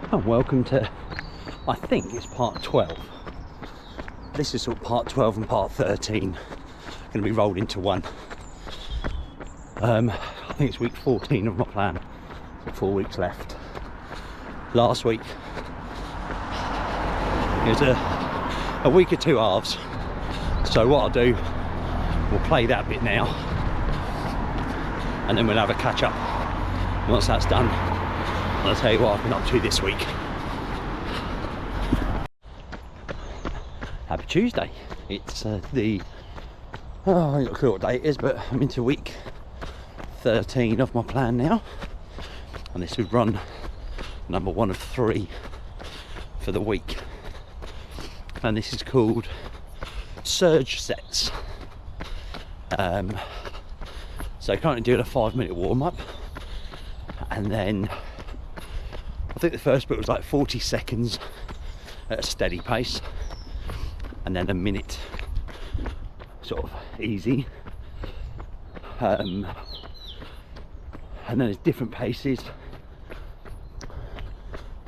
And welcome to, I think it's part 12. This is sort of part 12 and part 13 going to be rolled into one. I think it's week 14 of my plan, so 4 weeks left. Last week it was a week of two halves, so what I'll do, we'll play that bit now and then we'll have a catch up. Once that's done, I'll tell you what I've been up to this week. Happy Tuesday. It's I ain't got a clue what day it is, but I'm into week 13 of my plan now, and this would run number 1 of 3 for the week, and this is called surge sets. So currently doing a 5-minute warm-up, and then I think the first bit was like 40 seconds at a steady pace, and then a minute sort of easy, and then there's different paces,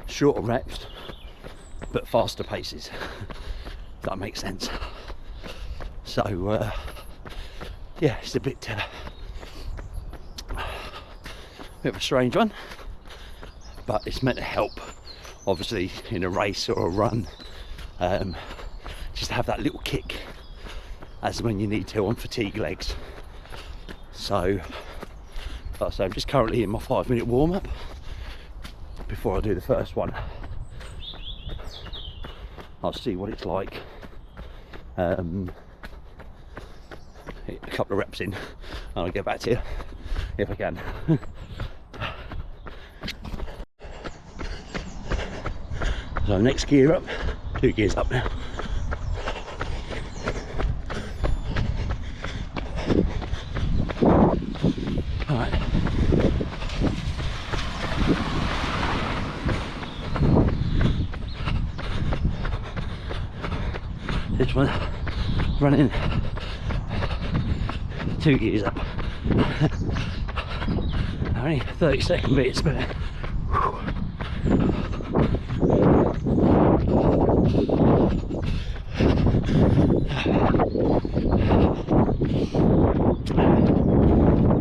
shorter reps but faster paces, if that makes sense. So yeah, it's a bit of a strange one, but it's meant to help obviously in a race or a run, just have that little kick as when you need to on fatigue legs. So like I say, I'm just currently in my 5-minute warm-up before I do the first one. I'll see what it's like. A couple of reps in and I'll get back to you if I can. So next gear up, 2 gears up now. Alright. This one running 2 gears up. Only 30-second bits, but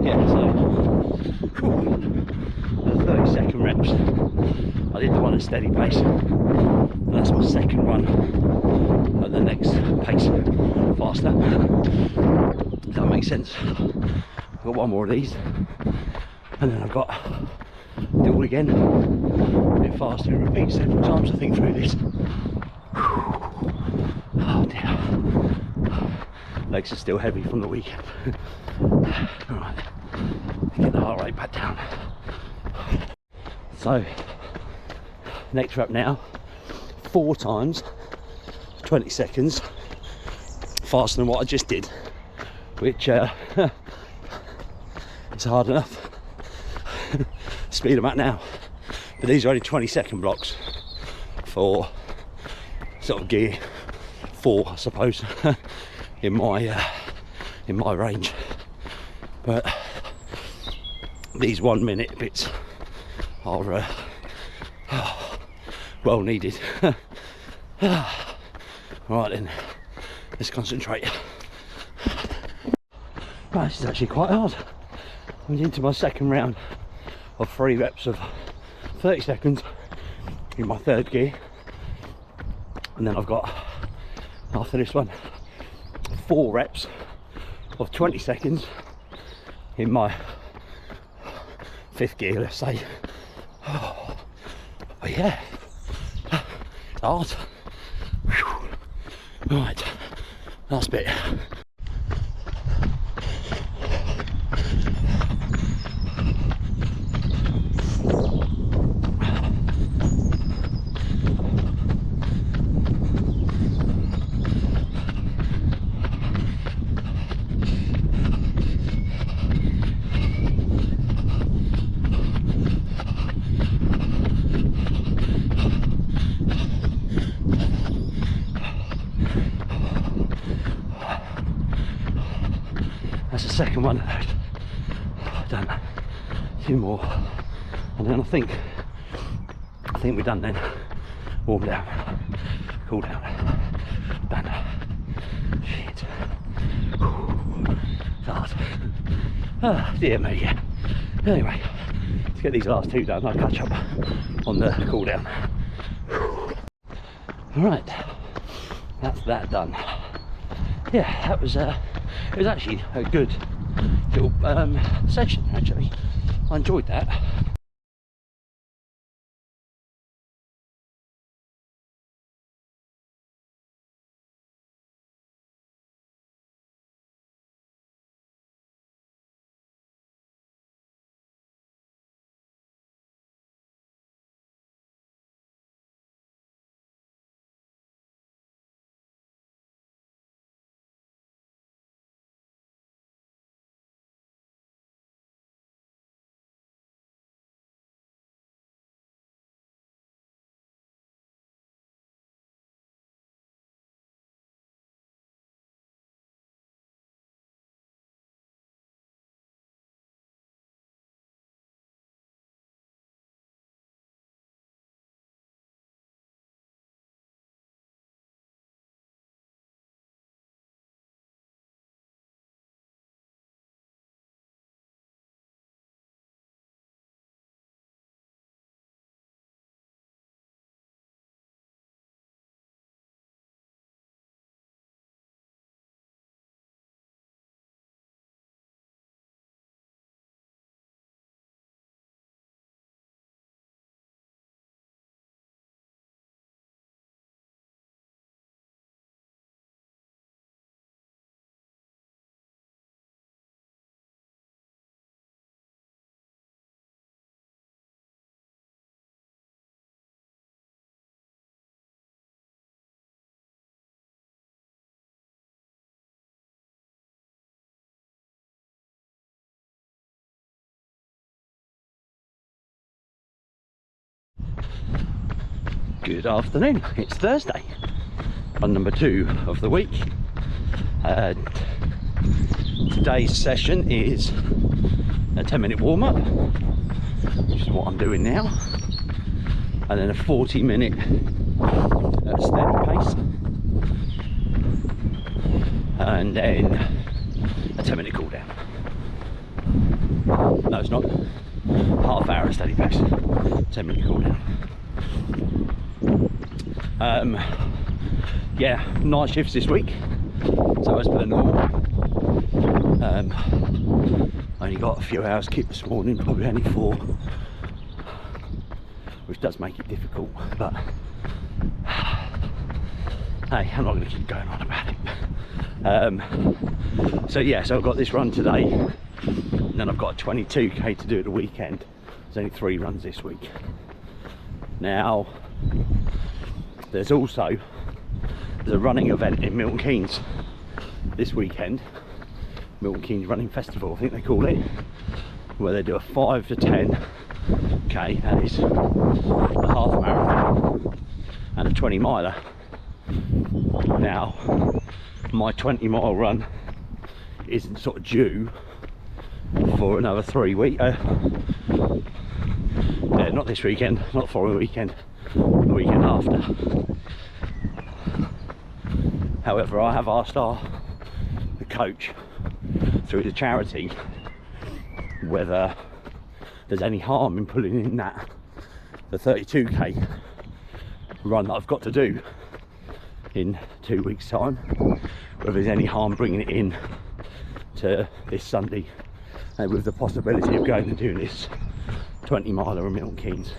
yeah, so 30-second reps. I did the one at steady pace, and that's my second one at the next pace, faster. If that makes sense. I've got one more of these, and then I've got do it all again, a bit faster, and repeat several times I think through this. Oh dear, legs are still heavy from the weekend. Alright, get the heart rate back down. So next rep now, 4 times 20 seconds faster than what I just did, which it's hard enough. Speed them at now, but these are only 20-second blocks for sort of gear 4, I suppose, in my range. But these 1-minute bits are well needed. Right then, let's concentrate. Right, this is actually quite hard. I'm into my second round of 3 reps of 30 seconds in my 3rd gear, and then I've got, after this one, 4 reps of 20 seconds in my 5th gear, let's say. Oh yeah, it's hard. Whew. Right, last bit. That's the second one of those. I've done 2 more, and then I think think we're done then. Warm down, cool down, done. Shit. It's hard. Oh dear me, yeah. Anyway, let's get these last two done. I'll catch up on the cool down. Alright, that's that done. Yeah, that was it was actually a good little session actually. I enjoyed that. Good afternoon, it's Thursday, run number 2 of the week. Today's session is a 10-minute warm-up, which is what I'm doing now, and then a 40-minute steady pace, and then a 10-minute cool down. No, it's not. Half hour steady pace, 10-minute cool down. Yeah, night shifts this week, so as per the normal. Only got a few hours keep this morning, probably only 4, which does make it difficult, but hey, I'm not going to keep going on about it. So yeah, so I've got this run today, and then I've got a 22k to do at the weekend. There's only 3 runs this week. Now, there's also a running event in Milton Keynes this weekend, Milton Keynes Running Festival, I think they call it, where they do a 5 to 10k, that is a half marathon and a 20 miler. Now, my 20-mile run isn't sort of due for another 3 weeks. Yeah, not this weekend, not the following weekend, the weekend after. However, I have asked the coach through the charity whether there's any harm in pulling in the 32k run that I've got to do in 2 weeks' time, whether there's any harm bringing it in to this Sunday, and with the possibility of going and doing this 20 miler in Milton Keynes.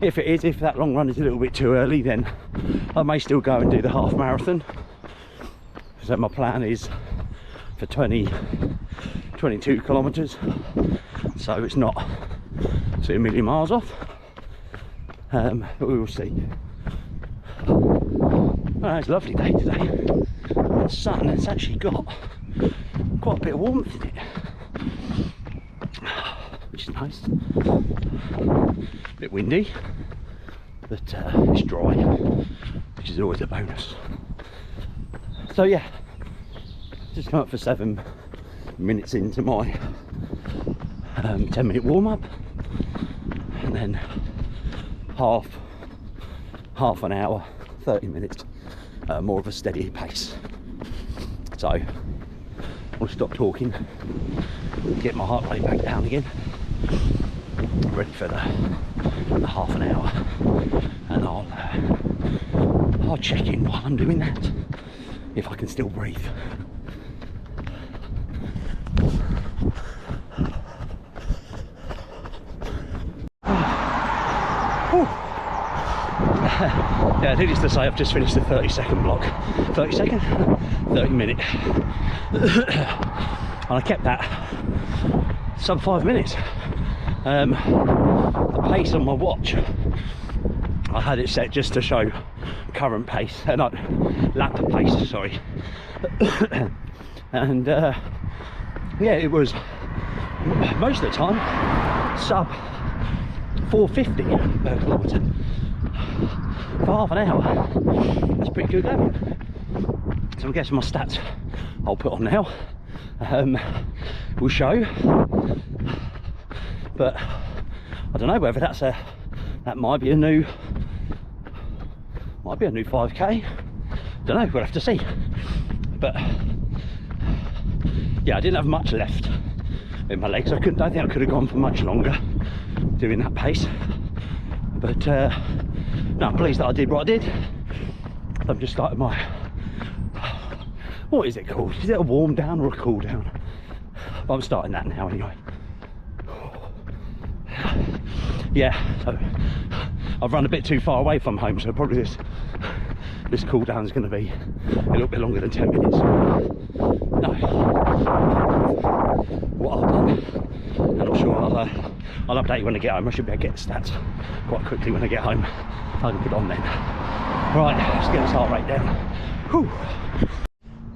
If that long run is a little bit too early, then I may still go and do the half marathon. So my plan is for 22 kilometres, so it's not 2 million miles off, but we will see. It's a lovely day today. The sun has actually got quite a bit of warmth in it, which is nice. A bit windy, but it's dry, which is always a bonus. So yeah, just come up for 7 minutes into my 10-minute warm-up. and then half an hour, 30 minutes, more of a steady pace. So I'll stop talking, get my heart rate back down again, ready for the half an hour, and I'll check in while I'm doing that, if I can still breathe. Yeah, needless to say, I've just finished the 30-second block. 30 minute. And I kept that sub 5 minutes. The pace on my watch, I had it set just to show current pace, not lap pace, sorry. And yeah, it was most of the time sub 450 per kilometre for half an hour. That's pretty good going. So I'm guessing my stats I'll put on now will show, but I don't know whether that might be a new 5k. Don't know, we'll have to see. But yeah, I didn't have much left in my legs. I don't think I could have gone for much longer doing that pace. But no, I'm pleased that I did what I did. I've just started my, what is it called? Is it a warm down or a cool down? But I'm starting that now anyway. Yeah, so I've run a bit too far away from home, so probably this cool down is going to be a little bit longer than 10 minutes. No, what I've done, and I'm sure I'll update you when I get home. I should be able to get the stats quite quickly when I get home. I can put it on then. Right, let's get this heart rate down. Whew.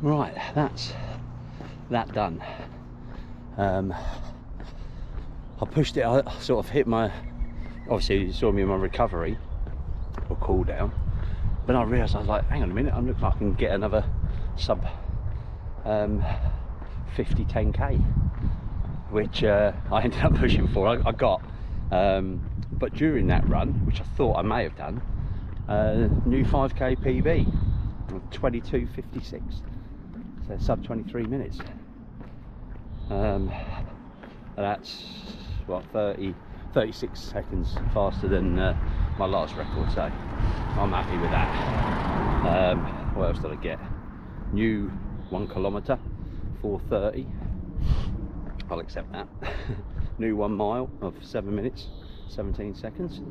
Right, that's that done. I pushed it, I sort of hit my, obviously you saw me in my recovery or cool down, but I realised, I was like, hang on a minute, I'm looking like I can get another sub 50 10k, which I ended up pushing for. I got but during that run, which I thought I may have done, new 5k PB of 22:56, so sub 23 minutes. That's what, 36 seconds faster than my last record, so I'm happy with that. What else did I get? New 1 kilometre, 4:30. I'll accept that. New 1 mile of 7 minutes 17 seconds.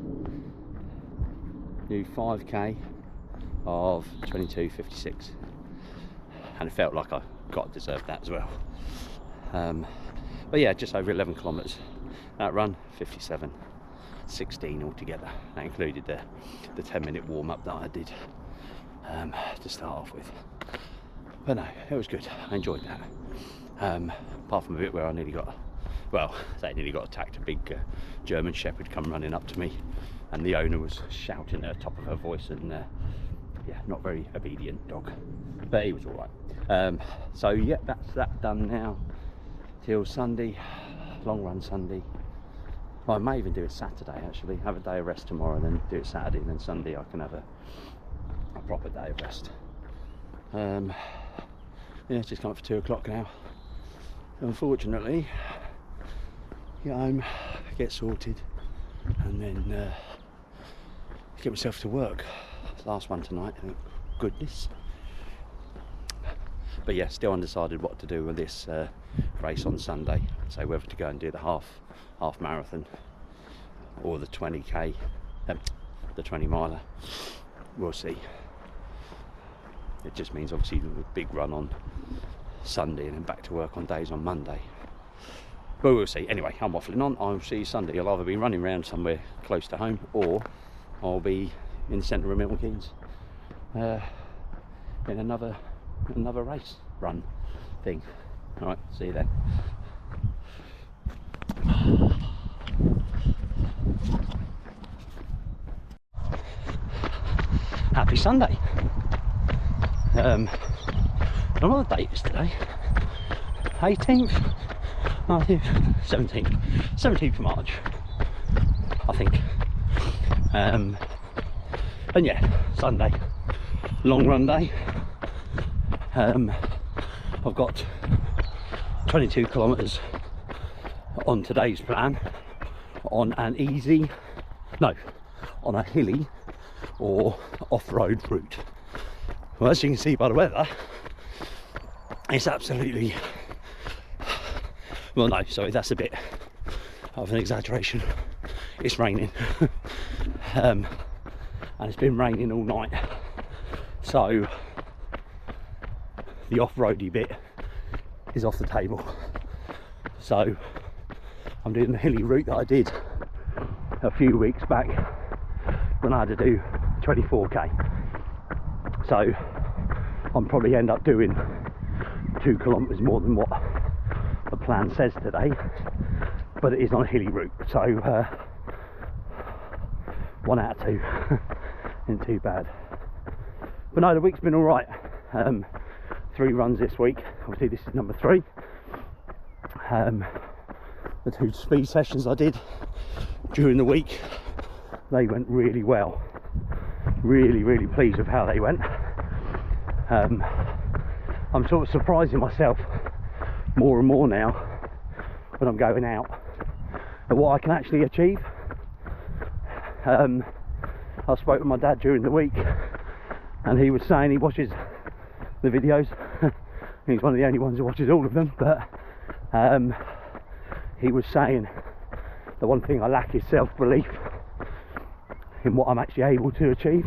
New 5k of 22:56, and it felt like I deserved that as well. But yeah, just over 11 kilometres that run, 57:16 altogether. That included the 10-minute warm-up that I did to start off with. But no, it was good. I enjoyed that. Apart from a bit where I nearly got, well, I nearly got attacked. A big German Shepherd come running up to me, and the owner was shouting at the top of her voice, and yeah, not very obedient dog, but he was all right. So yeah, that's that done now till Sunday, long run Sunday. Well, I may even do it Saturday actually, have a day of rest tomorrow and then do it Saturday, and then Sunday I can have a proper day of rest. Yeah, it's just come up for 2 o'clock now. Unfortunately, get home, get sorted, and then get myself to work. Last one tonight, thank goodness. But yeah, still undecided what to do with this race on Sunday. So whether to go and do the half marathon or the 20k, the 20 miler. We'll see. It just means obviously a big run on Sunday and then back to work on days on Monday. But we'll see. Anyway, I'm waffling on. I'll see you Sunday. I'll either be running around somewhere close to home, or I'll be in the centre of Milton Keynes in another race run thing. All right, see you then. Happy Sunday. I don't know what the date is today. 18th, 17th of March. I think. And yeah, Sunday, long run day. I've got 22 kilometers on today's plan on an easy, no, on a hilly or off-road route. Well, as you can see by the weather, it's absolutely, well, no, sorry, that's a bit of an exaggeration. It's raining. And it's been raining all night, so the off-roady bit is off the table. So I'm doing the hilly route that I did a few weeks back when I had to do 24k. So I'm probably end up doing 2 kilometers more than what the plan says today, but it is on a hilly route, so 1 out of 2 isn't too bad. But no, the week's been all right. 3 runs this week. Obviously this is number 3. The 2 speed sessions I did during the week, they went really well. Really pleased with how they went. I'm sort of surprising myself more and more now when I'm going out at what I can actually achieve. I spoke with my dad during the week, and he was saying he watches the videos. He's one of the only ones who watches all of them, but he was saying the one thing I lack is self-belief in what I'm actually able to achieve.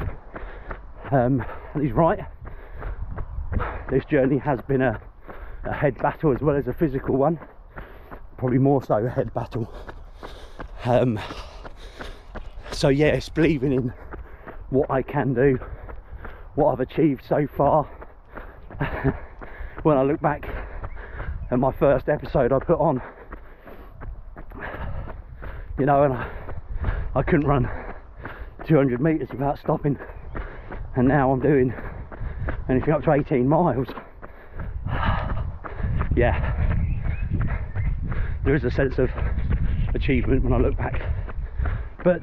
And he's right. This journey has been a head battle as well as a physical one, probably more so a head battle. So yeah, it's believing in what I can do, what I've achieved so far. When I look back at my first episode I put on, you know, and I couldn't run 200 meters without stopping, and now I'm doing anything up to 18 miles. Yeah, there is a sense of achievement when I look back, but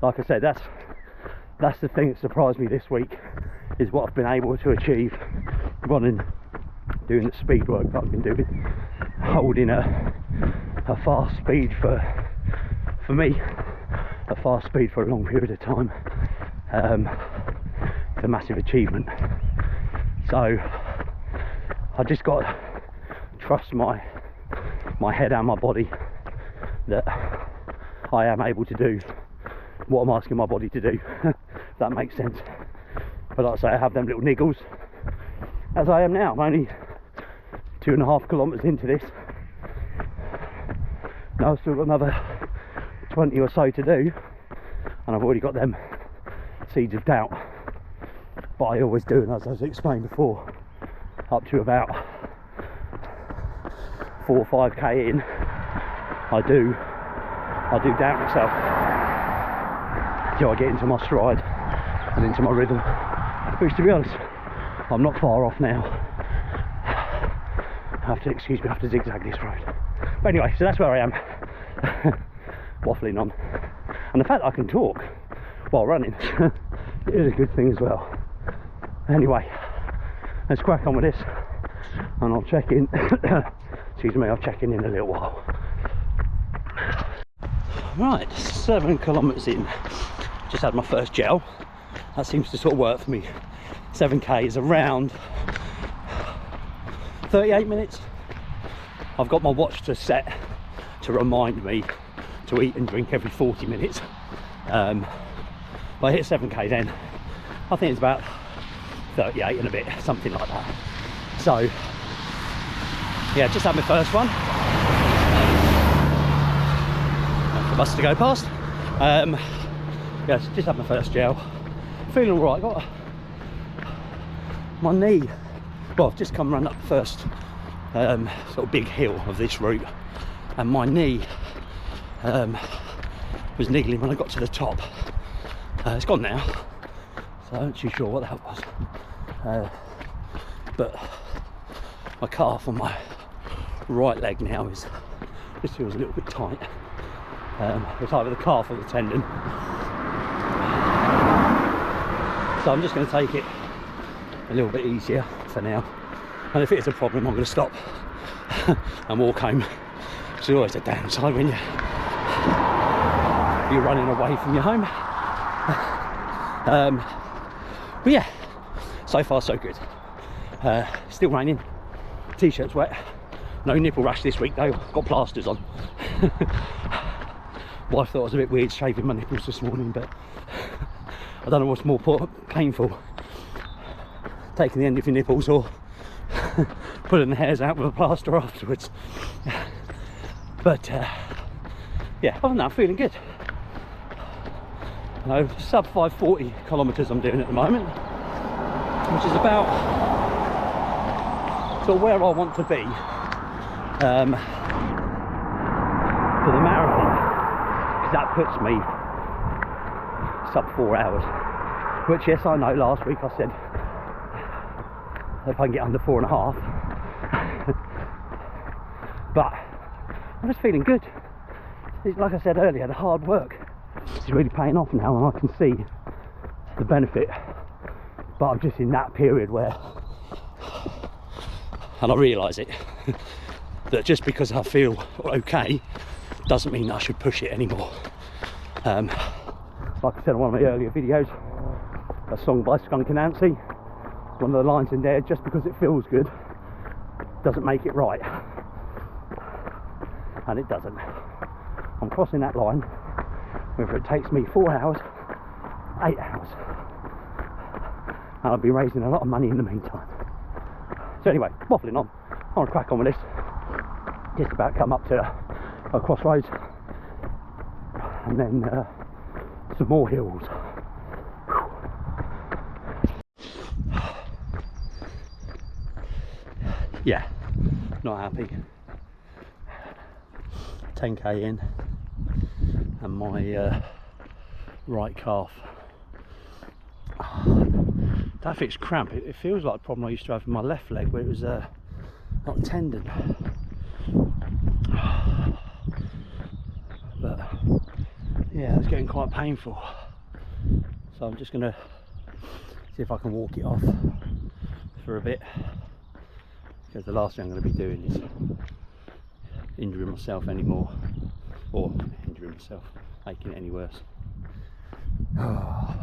like I said, that's the thing that surprised me this week, is what I've been able to achieve running, doing the speed work that I've been doing, holding a fast speed for me, a fast speed for a long period of time. It's a massive achievement. So I just got to trust my head and my body that I am able to do what I'm asking my body to do. If that makes sense. But like I say, I have them little niggles, as I am now. I'm only 2.5 kilometers into this. Now I've still got another 20 or so to do, and I've already got them seeds of doubt. But I always do, and as I explained before, up to about 4 or 5k in, I do doubt myself. Till I get into my stride and into my rhythm, which, to be honest, I'm not far off now. I have to, excuse me, I have to zigzag this road. But anyway, so that's where I am. Waffling on, and the fact that I can talk while running is a good thing as well. Anyway, let's crack on with this, and I'll check in. Excuse me, I'll check in a little while. Right, 7 kilometers in. Just had my first gel. That seems to sort of work for me. 7k is around 38 minutes. I've got my watch to set to remind me to eat and drink every 40 minutes. But I hit 7k then. I think it's about 38 and a bit, something like that. So yeah, just had my first one. The bus to go past. Yeah, just had my first gel. Feeling all right. Got my knee. Well, I've just come run up the first sort of big hill of this route, and my knee was niggling when I got to the top. It's gone now, so I'm not too sure what that was. But my calf on my right leg now just feels a little bit tight. It's either the calf or the tendon. So I'm just going to take it a little bit easier for now. And if it is a problem, I'm going to stop and walk home. It's always a downside when you're running away from your home. But yeah, so far so good. Still raining, t-shirt's wet. No nipple rash this week though, got plasters on. Wife thought it was a bit weird shaving my nipples this morning, but I don't know what's more painful, taking the end of your nipples or pulling the hairs out with a plaster afterwards. But yeah, other than that, I'm feeling good. Sub 540 kilometres I'm doing at the moment, which is about sort of where I want to be for the marathon, because that puts me sub 4 hours, which, yes, I know last week I said if I can get under 4.5, but I'm just feeling good. Like I said earlier, the hard work is really paying off now, and I can see the benefit. But I'm just in that period where, and I realise it, that just because I feel okay doesn't mean I should push it anymore. Like I said in one of my earlier videos, a song by Skunk Anansie, one of the lines in there, just because it feels good doesn't make it right. And it doesn't. I'm crossing that line, whether it takes me 4 hours, 8 hours, and I'll be raising a lot of money in the meantime. So anyway, waffling on, I want to crack on with this. Just about come up to a crossroads, and then some more hills. Yeah, not happy. 10k in, and my right calf, that fits cramp. It feels like the problem I used to have with my left leg, where it was not tendon. But yeah, it's getting quite painful. So I'm just gonna see if I can walk it off for a bit, because the last thing I'm going to be doing is injuring myself anymore, or injuring myself, making it any worse. Oh,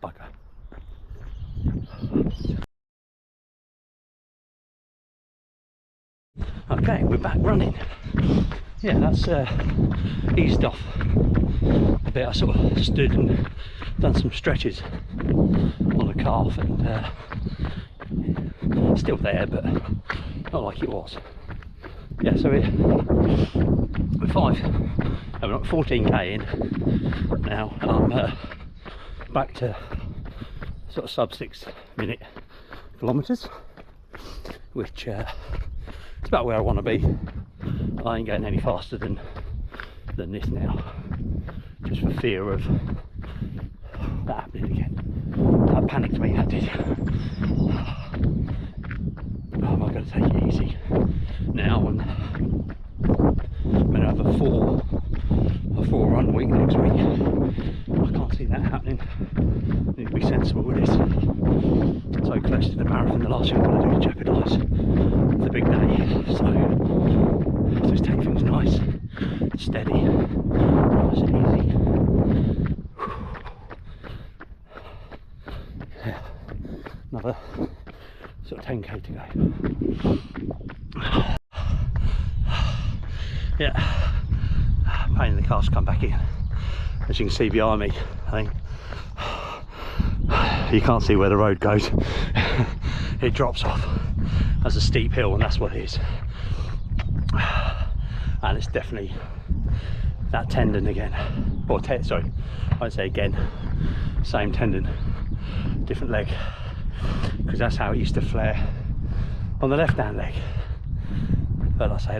bugger. Okay, we're back running. Yeah, that's eased off a bit. I sort of stood and done some stretches on the calf, and still there, but not like it was. Yeah, so we're 14k in now, and I'm back to sort of sub 6 minute kilometres, which is about where I want to be. I ain't getting any faster than this now, just for fear of that happening again. That panicked me, that did. Am I going to take it easy now? And I'm going to have a four run week next week. I can't see that happening. I need to be sensible with this. So close to the marathon, the last thing I want to do is jeopardise the big day. So just take things nice, steady, nice and easy. Yeah, another sort of 10k to go. Yeah, pain in the calf's come back in, as you can see behind me. I think you can't see where the road goes. It drops off as a steep hill, and that's what it is. And it's definitely that tendon again, or sorry, I won't say again, same tendon, different leg, because that's how it used to flare on the left hand leg. But like I say,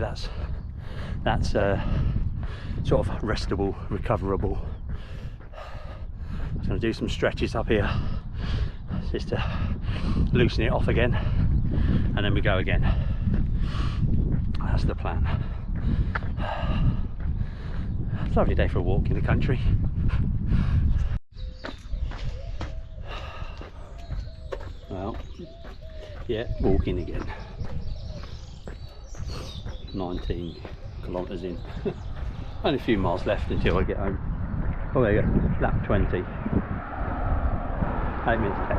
that's sort of restable, recoverable. I'm going to do some stretches up here just to loosen it off again, and then we go again. That's the plan. It's a lovely day for a walk in the country. Well, yeah, walking again. 19 kilometres in. Only a few miles left until I get home. Oh, there you go, lap 20. 8 minutes 10.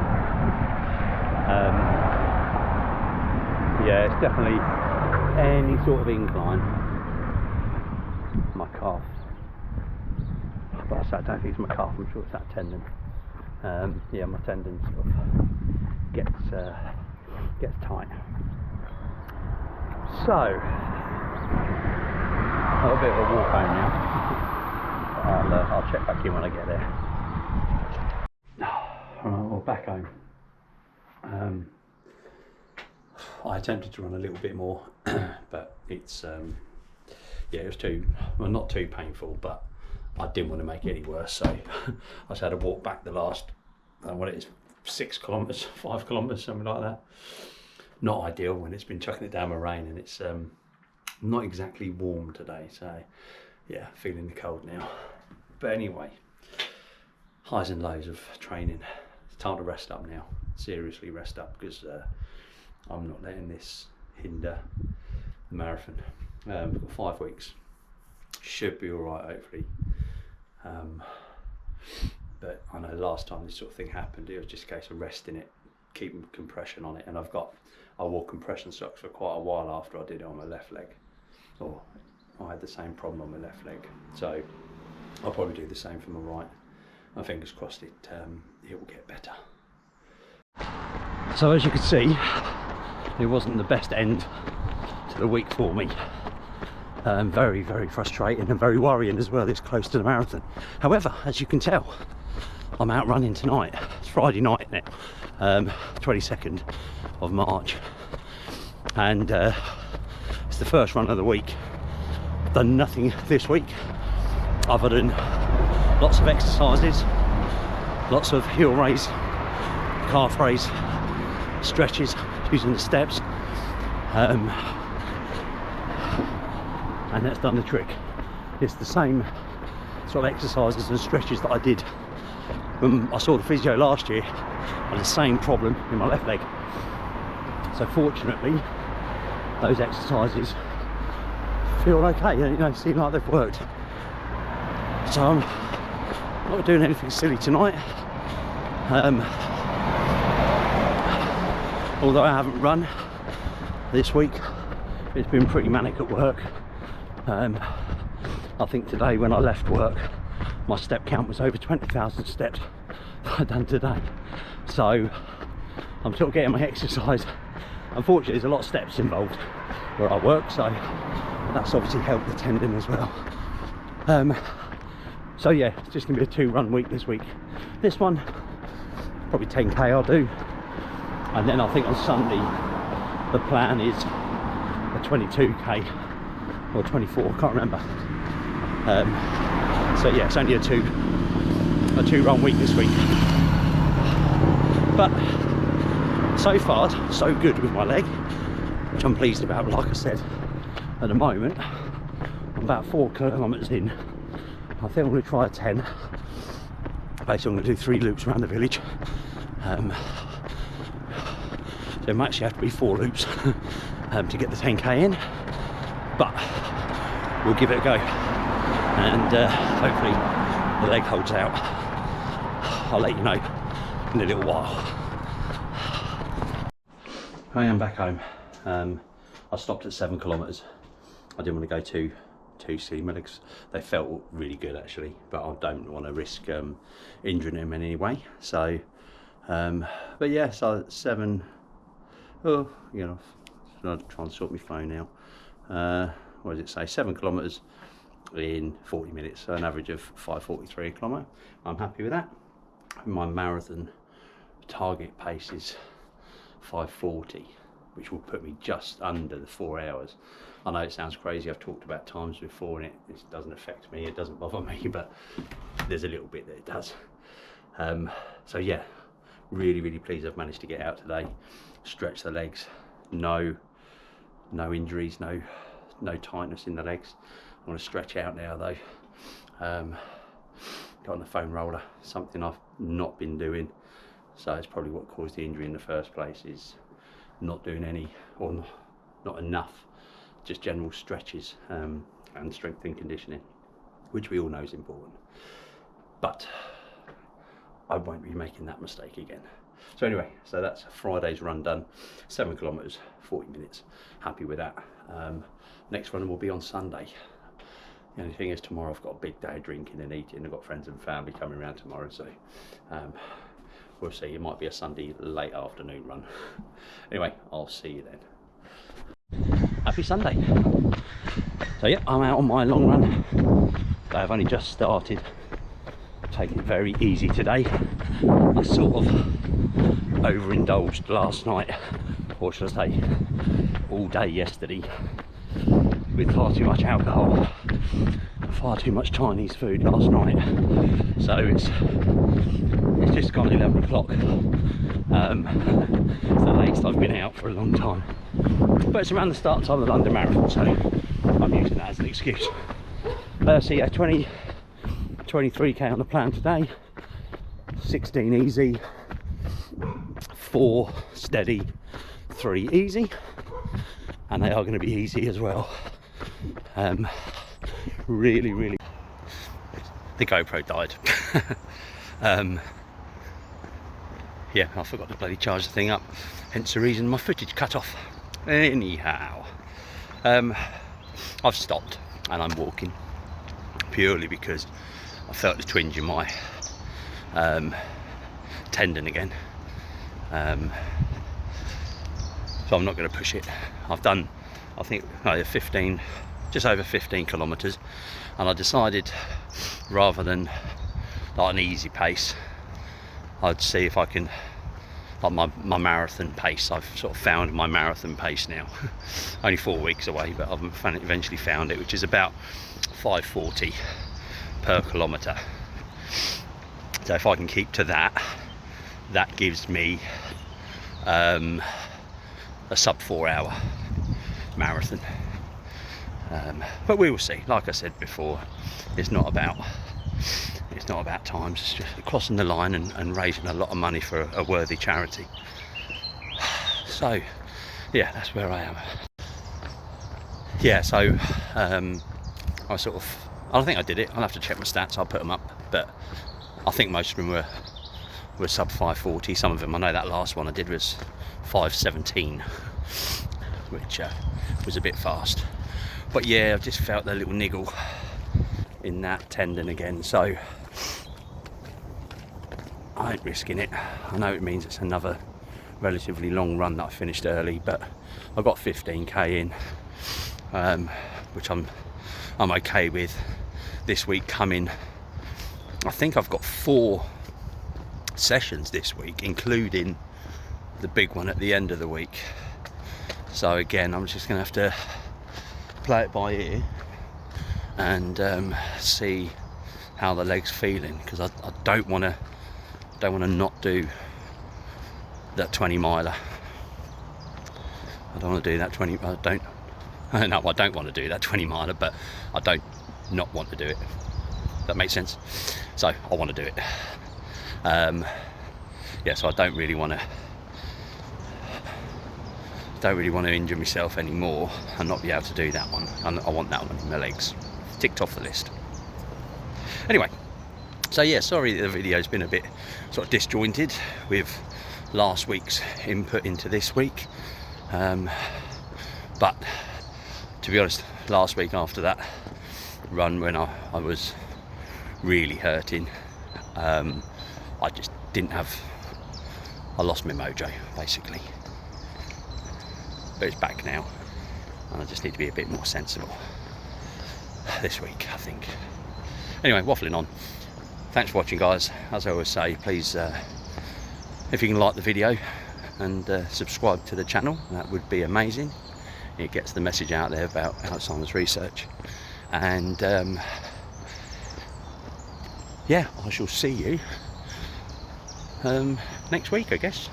Yeah, it's definitely any sort of incline. My calf. But I don't think it's my calf, I'm sure it's that tendon. Yeah, my tendon sort of gets tight. So, a little bit of a walk home now. I'll check back in when I get there. Right, well, back home. I attempted to run a little bit more, but it's yeah, it was not too painful, but I didn't want to make it any worse, so I just had to walk back the last, what it is, 6 kilometres, 5 kilometres, something like that. Not ideal when it's been chucking it down with rain, and it's not exactly warm today, so yeah, feeling the cold now. But anyway, highs and lows of training. It's time to rest up now, seriously rest up, because I'm not letting this hinder the marathon. We've got 5 weeks, should be all right hopefully. But I know last time this sort of thing happened, it was just a case of resting it, keeping compression on it, and I wore compression socks for quite a while after I did it on my left leg. Or I had the same problem on my left leg, so I'll probably do the same for my right. My fingers crossed it will get better. So as you can see, it wasn't the best end to the week for me. Very, very frustrating and very worrying as well, this close to the marathon. However, as you can tell, I'm out running tonight. It's Friday night now, 22nd of March, and it's the first run of the week. I've done nothing this week other than lots of exercises, lots of heel raise, calf raise, stretches using the steps, and that's done the trick. It's the same sort of exercises and stretches that I did when I saw the physio last year. I had the same problem in my left leg. So fortunately, those exercises feel okay, you know, seem like they've worked. So I'm not doing anything silly tonight. Although I haven't run this week, it's been pretty manic at work. I think today when I left work, my step count was over 20,000 steps I've done today. So I'm still getting my exercise. Unfortunately, there's a lot of steps involved where I work, so that's obviously helped the tendon as well. So yeah, it's just gonna be a 2-run week this week. This one, probably 10k I'll do, and then I think on Sunday the plan is a 22k or 24, I can't remember. So yeah, it's only a 2-run week this week. But so far, so good with my leg, which I'm pleased about. Like I said, at the moment, I'm about 4 kilometres in. I think I'm going to try a 10. Basically, I'm going to do 3 loops around the village. So it might actually have to be 4 loops to get the 10k in. But we'll give it a go, and hopefully the leg holds out. I'll let you know in a little while. I am back home. I stopped at 7 kilometres. I didn't want to go too silly. My legs, they felt really good actually, but I don't want to risk injuring them in any way. So but yeah, so 7, oh, you know, I'll try and sort my phone now. What does it say? 7 kilometres in 40 minutes, so an average of 5:43 a kilometre. I'm happy with that. My marathon target pace is 5:40, which will put me just under the 4 hours. I know it sounds crazy, I've talked about times before and it doesn't affect me, it doesn't bother me, but there's a little bit that it does. So yeah, really pleased I've managed to get out today, stretch the legs, no injuries, no tightness in the legs. I want to stretch out now though. Got on the foam roller, something I've not been doing, so it's probably what caused the injury in the first place, is not doing any, or not enough, just general stretches and strength and conditioning, which we all know is important. But I won't be making that mistake again. So anyway, so that's Friday's run done, 7 kilometers, 40 minutes, happy with that. Next run will be on Sunday. The only thing is, tomorrow I've got a big day of drinking and eating. I've got friends and family coming around tomorrow, so we'll see. It might be a Sunday late afternoon run. Anyway, I'll see you then. Happy Sunday. So yeah, I'm out on my long run. I've only just started. Taking it very easy today. I sort of overindulged last night, or should I say all day yesterday, with far too much alcohol, far too much Chinese food last night. So it's just gone 11 o'clock. It's the latest I've been out for a long time, but it's around the start time of the London Marathon, so I'm using that as an excuse. So yeah, 23k on the plan today, 16 easy, 4 steady, 3 easy, and they are going to be easy as well. Really, the GoPro died. Yeah, I forgot to bloody charge the thing up, hence the reason my footage cut off. Anyhow, I've stopped and I'm walking purely because I felt the twinge in my tendon again, so I'm not going to push it. I've done, I think, 15, just over 15 kilometers, and I decided, rather than like an easy pace, I'd see if I can, like my marathon pace. I've sort of found my marathon pace now. Only 4 weeks away, but I've eventually found it, which is about 5:40 per kilometre. So if I can keep to that, that gives me a sub 4 hour marathon. But we will see. Like I said before, it's not about times, it's just crossing the line and raising a lot of money for a worthy charity. So yeah, that's where I am. Yeah, so I think I did it. I'll have to check my stats, I'll put them up, but I think most of them were sub 5:40. Some of them, I know that last one I did was 5:17, which was a bit fast. But yeah, I've just felt a little niggle in that tendon again, so I ain't risking it. I know it means it's another relatively long run that I finished early, but I got 15k in, which I'm okay with. This week coming, I think I've got 4 sessions this week, including the big one at the end of the week. So again, I'm just gonna have to play it by ear and see how the leg's feeling, because I don't want to not do that 20 miler. I don't want to do that 20. I don't want to do that 20 miler, but I don't not want to do it. That makes sense. So I want to do it. Yeah, so I don't really want to injure myself anymore and not be able to do that one. And I want that one in my legs. Ticked off the list. Anyway, so yeah, sorry the video's been a bit sort of disjointed with last week's input into this week. But to be honest, last week after that run, when I was really hurting, I just didn't have, I lost my mojo basically. But it's back now, and I just need to be a bit more sensible this week, I think. Anyway, waffling on. Thanks for watching, guys. As I always say, please, if you can like the video and subscribe to the channel, that would be amazing. It gets the message out there about Alzheimer's research. And yeah, I shall see you next week, I guess.